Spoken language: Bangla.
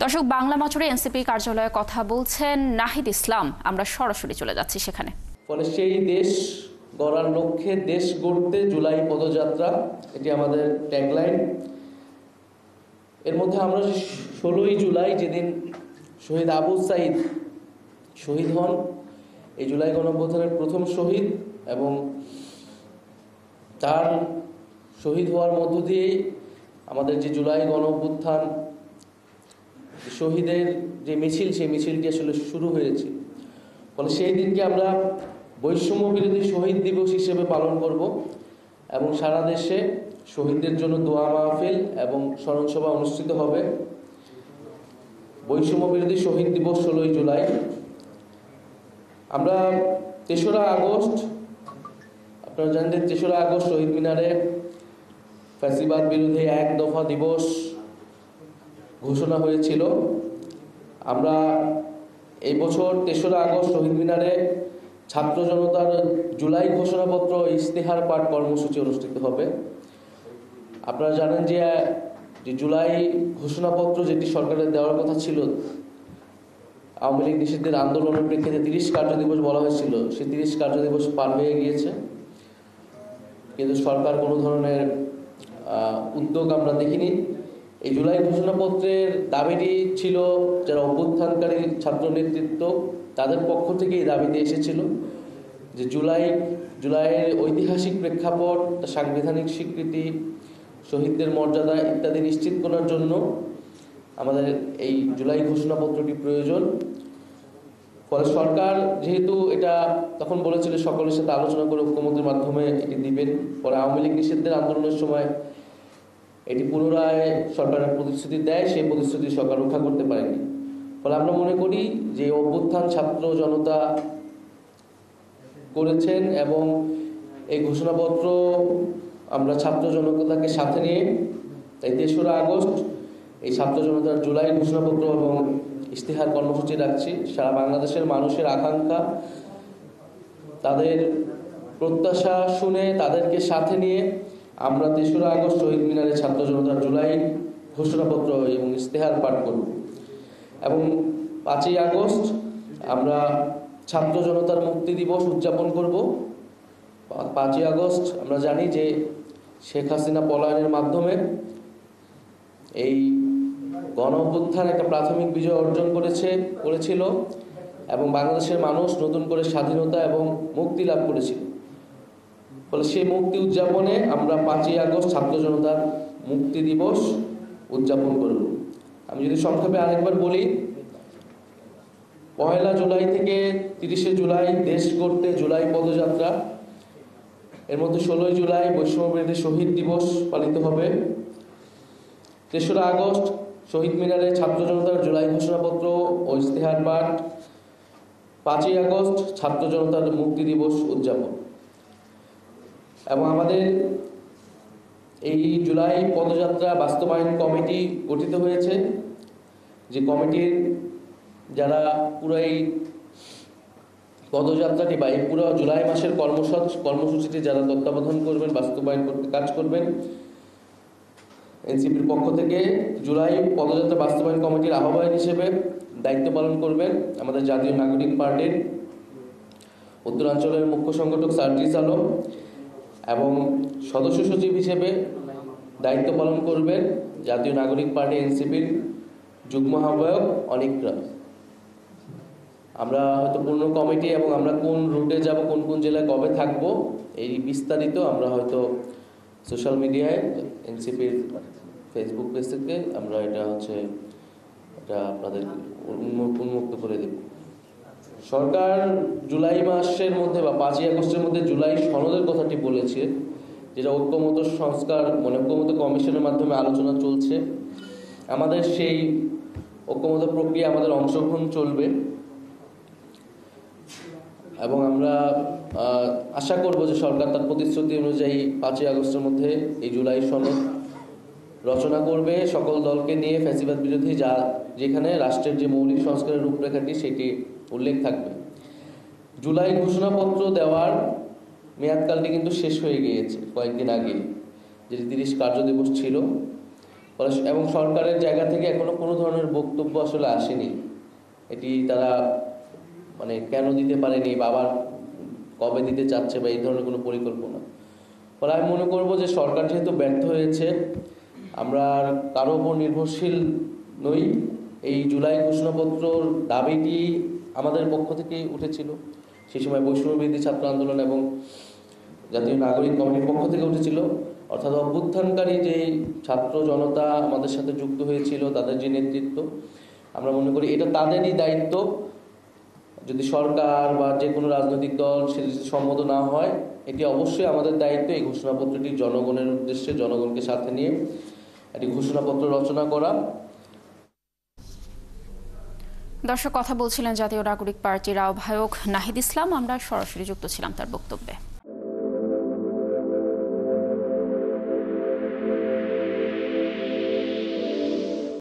দর্শক, বাংলা মোটরে এনসিপি কার্যালয়ে কথা বলছেন নাহিদ ইসলাম। আমরা সরাসরি চলে যাচ্ছি সেখানে। ফলে সেই দেশ গড়ার লক্ষ্যে দেশ গড়তে জুলাই পদযাত্রা, এটি আমাদের ট্যাগলাইন। এর মধ্যে আমরা 16ই জুলাই যেদিন শহীদ আবু সাঈদ শহীদ হন, এই জুলাই গণঅভ্যুত্থানের প্রথম শহীদ, এবং তার শহীদ হওয়ার মধ্য দিয়েই আমাদের যে জুলাই গণঅভ্যুত্থান শহীদের যে মিছিল, সেই মিছিলটি আসলে শুরু হয়েছে। ফলে সেই দিনকে আমরা বৈষম্য বিরোধী শহীদ দিবস হিসেবে পালন করব এবং সারা দেশে শহীদদের জন্য দোয়া মাহফিল এবং স্মরণসভা অনুষ্ঠিত হবে। বৈষম্য বিরোধী শহীদ দিবস 16ই জুলাই। আমরা 3রা আগস্ট, আপনারা জানেন যে 3রা আগস্ট শহীদ মিনারে ফ্যাসিবাদ বিরোধী এক দফা দিবস ঘোষণা হয়েছিল। আমরা এই বছর 3রা আগস্ট শহীদ মিনারে ছাত্র জনতার জুলাই ঘোষণাপত্র ইশতেহার পাঠ কর্মসূচি অনুষ্ঠিত হবে। আপনারা জানেন যে জুলাই ঘোষণাপত্র যেটি সরকারের দেওয়ার কথা ছিল, আওয়ামী লীগ নিষিদ্ধের আন্দোলনের প্রেক্ষিতে 30 কার্যদিবস বলা হয়েছিল, সেই 30 কার্যদিবস পার হয়ে গিয়েছে, কিন্তু সরকার কোনো ধরনের উদ্যোগ আমরা দেখিনি। এই জুলাই ঘোষণাপত্রের দাবিটি ছিল যারা অভ্যুত্থানকারী ছাত্র নেতৃত্ব, তাদের পক্ষ থেকে এই দাবিতে এসেছিল যে জুলাইয়ের ঐতিহাসিক প্রেক্ষাপট, সাংবিধানিক স্বীকৃতি, শহীদদের মর্যাদা ইত্যাদি নিশ্চিত করার জন্য আমাদের এই জুলাই ঘোষণাপত্রটি প্রয়োজন। ফলে সরকার যেহেতু এটা তখন বলেছিল সকলের সাথে আলোচনা করে ঐক্যমত্যের মাধ্যমে এটি দিবেন, পরে আওয়ামী লীগ নিষিদ্ধের আন্দোলনের সময় এটি পুনরায় সরকারের প্রতিশ্রুতি দেয়, সেই প্রতিশ্রুতি সরকার রক্ষা করতে পারেনি। ফলে আমরা মনে করি যে অভ্যুত্থান ছাত্র জনতা করেছেন এবং এই ঘোষণাপত্র আমরা ছাত্র জনতাকে সাথে নিয়ে তাই 3রা আগস্ট এই ছাত্র জনতার জুলাই ঘোষণাপত্র এবং ইশতেহার কর্মসূচি রাখছি। সারা বাংলাদেশের মানুষের আকাঙ্ক্ষা, তাদের প্রত্যাশা শুনে তাদেরকে সাথে নিয়ে আমরা 3রা আগস্ট শহীদ মিনারে ছাত্র জনতার জুলাই ঘোষণাপত্র এবং ইশতেহার পাঠ করব এবং 5ই আগস্ট আমরা ছাত্র জনতার মুক্তি দিবস উদযাপন করব। 5ই আগস্ট আমরা জানি যে শেখ হাসিনা পলায়নের মাধ্যমে এই গণঅভ্যুত্থান একটা প্রাথমিক বিজয় অর্জন করেছিল এবং বাংলাদেশের মানুষ নতুন করে স্বাধীনতা এবং মুক্তি লাভ করেছিল। ফলে সেই মুক্তি উদযাপনে আমরা 5ই আগস্ট ছাত্র জনতার মুক্তি দিবস উদযাপন করব। আমি যদি সংক্ষেপে আরেকবার বলি, 1 জুলাই থেকে 30শে জুলাই দেশ গড়তে জুলাই পদযাত্রা, এর মধ্যে 16ই জুলাই বৈষম্য বিরোধী শহীদ দিবস পালিত হবে। 3রা আগস্ট শহীদ মিনারে ছাত্র জনতার জুলাই ঘোষণাপত্র ও ইশতেহার পাঠ, 5ই আগস্ট ছাত্র জনতার মুক্তি দিবস উদযাপন। এবং আমাদের এই জুলাই পদযাত্রা বাস্তবায়ন কমিটি গঠিত হয়েছে, যে কমিটির যারা পুরো এই পদযাত্রাটি বা এই পুরো জুলাই মাসের কর্মসূচিটি যারা তত্ত্বাবধান করবেন, বাস্তবায়ন করতে কাজ করবেন, এনসিপির পক্ষ থেকে জুলাই পদযাত্রা বাস্তবায়ন কমিটির আহ্বায়ক হিসেবে দায়িত্ব পালন করবেন আমাদের জাতীয় নাগরিক পার্টির উত্তরাঞ্চলের মুখ্য সংগঠক সার্জিস আলম, এবং সদস্য সচিব হিসেবে দায়িত্ব পালন করবেন জাতীয় নাগরিক পার্টি এনসিপির যুগ্ম আহ্বায়ক অনিকরা। আমরা হয়তো পূর্ণ কমিটি এবং আমরা কোন রুটে যাব, কোন কোন জেলায় কবে থাকব, এই বিস্তারিত আমরা হয়তো সোশ্যাল মিডিয়ায় এনসিপির ফেসবুক পেজ থেকে আমরা এটা আপনাদের উন্মুক্ত করে দেব। সরকার জুলাই মাসের মধ্যে বা 5ই আগস্টের মধ্যে জুলাই সনদের কথাটি বলেছে, যেটা ঐক্যমত সংস্কার ঐক্যমত কমিশনের মাধ্যমে আলোচনা চলছে। আমাদের সেই ঐক্যমত প্রক্রিয়া আমাদের অংশগ্রহণ চলবে এবং আমরা আশা করব যে সরকার তার প্রতিশ্রুতি অনুযায়ী 5ই আগস্টের মধ্যে এই জুলাই সনদ রচনা করবে সকল দলকে নিয়ে, ফ্যাসিবাদ বিরোধী, যেখানে রাষ্ট্রের যে মৌলিক সংস্কারের রূপরেখাটি সেটি উল্লেখ থাকবে। জুলাই ঘোষণাপত্র দেওয়ার মেয়াদকালটি কিন্তু শেষ হয়ে গিয়েছে কয়েকদিন আগে, যেটি 30 কার্যদিবস ছিল। এবং সরকারের জায়গা থেকে এখনো কোনো ধরনের বক্তব্য আসলে আসেনি। এটি তারা মানে কেন দিতে পারেনি বা আবার কবে দিতে চাচ্ছে বা এই ধরনের কোনো পরিকল্পনা। ফলে আমি মনে করব যে সরকার যেহেতু ব্যর্থ হয়েছে, আমরা আর কারো উপর নির্ভরশীল নই। এই জুলাই ঘোষণাপত্রর দাবিটি আমাদের পক্ষ থেকেই উঠেছিল, সেই সময় বৈষম্যবিরোধী ছাত্র আন্দোলন এবং জাতীয় নাগরিক কমিটির পক্ষ থেকে উঠেছিল। অর্থাৎ অভ্যুত্থানকারী যে ছাত্র জনতা আমাদের সাথে যুক্ত হয়েছিল, তাদের যে নেতৃত্ব, আমরা মনে করি এটা তাদেরই দায়িত্ব। যদি সরকার বা যে কোনো রাজনৈতিক দল সেটি সম্মত না হয়, এটি অবশ্যই আমাদের দায়িত্ব এই ঘোষণাপত্রটি জনগণের উদ্দেশ্যে, জনগণকে সাথে নিয়ে একটি ঘোষণাপত্র রচনা করা। দর্শক, কথা বলছিলেন জাতীয় নাগরিক পার্টির আহ্বায়ক নাহিদ ইসলাম। আমরা সরাসরি যুক্ত ছিলাম তার বক্তব্যে।